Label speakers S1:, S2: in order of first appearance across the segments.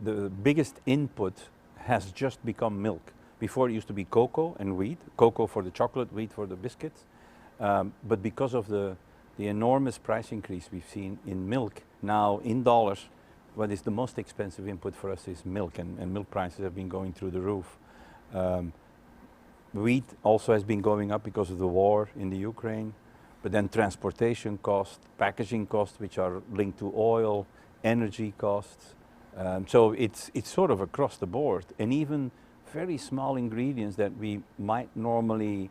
S1: the biggest input has just become milk. Before it used to be cocoa and wheat, cocoa for the chocolate, wheat for the biscuits. But because of the enormous price increase we've seen in milk, now in dollars, what is the most expensive input for us is milk, and milk prices have been going through the roof. Wheat also has been going up because of the war in the Ukraine, but then transportation costs, packaging costs, which are linked to oil, energy costs. So it's sort of across the board, and even very small ingredients that we might normally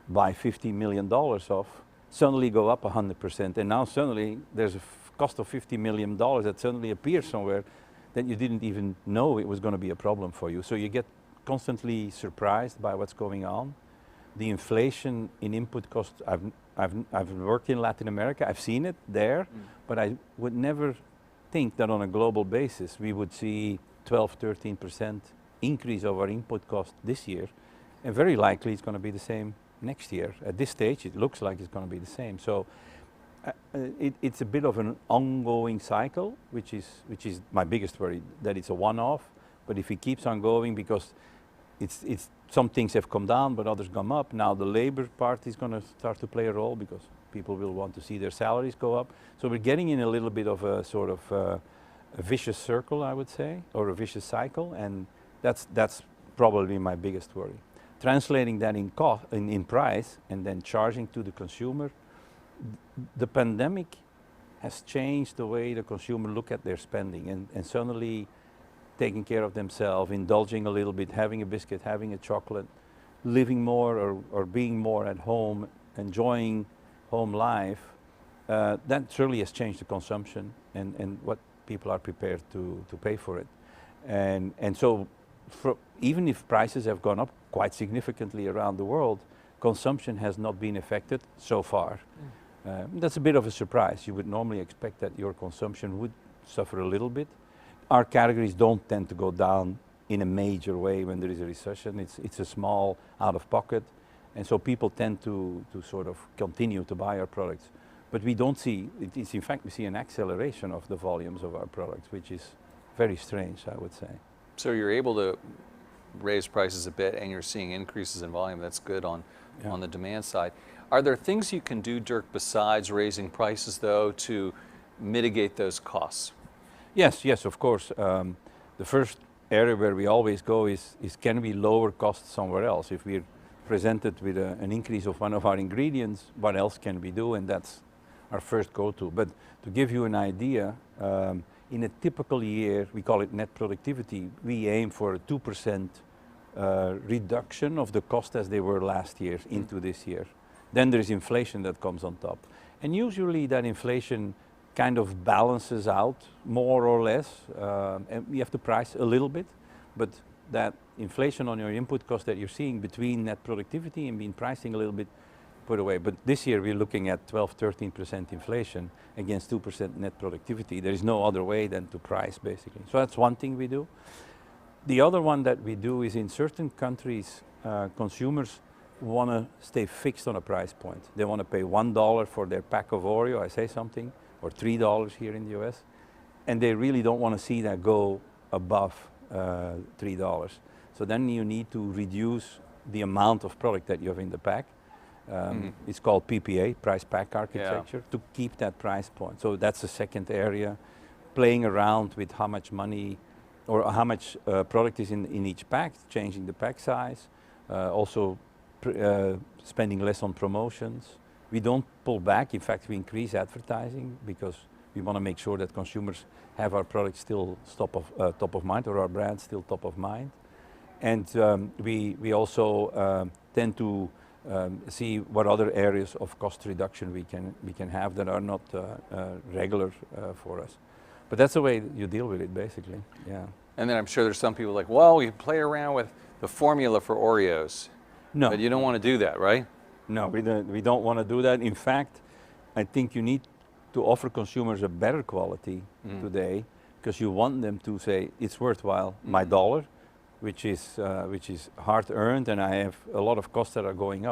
S1: buy $50 million of suddenly go up 100%, and now suddenly there's a cost of $50 million that suddenly appears somewhere that you didn't even know it was going to be a problem for you. So you get constantly surprised by what's going on. The inflation in input costs, I've worked in Latin America, I've seen it there, but I would never think that on a global basis we would see 12, 13% increase of our input cost this year, and very likely it's going to be the same next year. At this stage it looks like it's going to be the same. So it's a bit of an ongoing cycle, which is my biggest worry, that it's a one-off, but if it keeps on going, because it's some things have come down but others come up. Now the labor part is going to start to play a role because people will want to see their salaries go up. So we're getting in a little bit of a sort of a vicious circle, I would say, or a vicious cycle, and that's probably my biggest worry. Translating that in cost, in price, and then charging to the consumer. The pandemic has changed the way the consumer look at their spending, and suddenly taking care of themselves, indulging a little bit, having a biscuit, having a chocolate, living more or being more at home, enjoying home life, that certainly has changed the consumption and what people are prepared to pay for it. And so even if prices have gone up quite significantly around the world, consumption has not been affected so far. That's a bit of a surprise. You would normally expect that your consumption would suffer a little bit. Our categories don't tend to go down in a major way when there is a recession. It's a small out of pocket, and so people tend to sort of continue to buy our products. But we don't see, it's in fact we see an acceleration of the volumes of our products, which is very strange, I would say.
S2: So you're able to raise prices a bit and you're seeing increases in volume. That's good on the demand side. Are there things you can do, Dirk, besides raising prices though to mitigate those costs?
S1: Yes, of course. The first area where we always go is can we lower costs somewhere else? If we're presented with an increase of one of our ingredients, what else can we do? And that's our first go-to. But to give you an idea, in a typical year, we call it net productivity, we aim for a 2% reduction of the cost as they were last year into this year. Then there's inflation that comes on top. And usually that inflation kind of balances out more or less, and we have to price a little bit, but that inflation on your input cost that you're seeing between net productivity and being pricing a little bit put away. But this year we're looking at 12, 13% inflation against 2% net productivity. There is no other way than to price, basically. So that's one thing we do. The other one that we do is in certain countries, consumers want to stay fixed on a price point. They want to pay $1 for their pack of Oreo, I say something, or $3 here in the US, and they really don't want to see that go above $3. So then you need to reduce the amount of product that you have in the pack. It's called PPA, price pack architecture, to keep that price point. So that's the second area, playing around with how much money or how much product is in each pack, changing the pack size, also spending less on promotions. We don't pull back, in fact we increase advertising because we want to make sure that consumers have our products still top of mind, or our brand still top of mind. And we also tend to see what other areas of cost reduction we can have that are not regular for us. But that's the way you deal with it, basically. Yeah.
S2: And then I'm sure there's some people like, well, we play around with the formula for Oreos.
S1: No.
S2: But you don't want to do that, right?
S1: No, we don't want to do that. In fact, I think you need to offer consumers a better quality today, because you want them to say it's worthwhile my dollar, which is hard earned, and I have a lot of costs that are going up.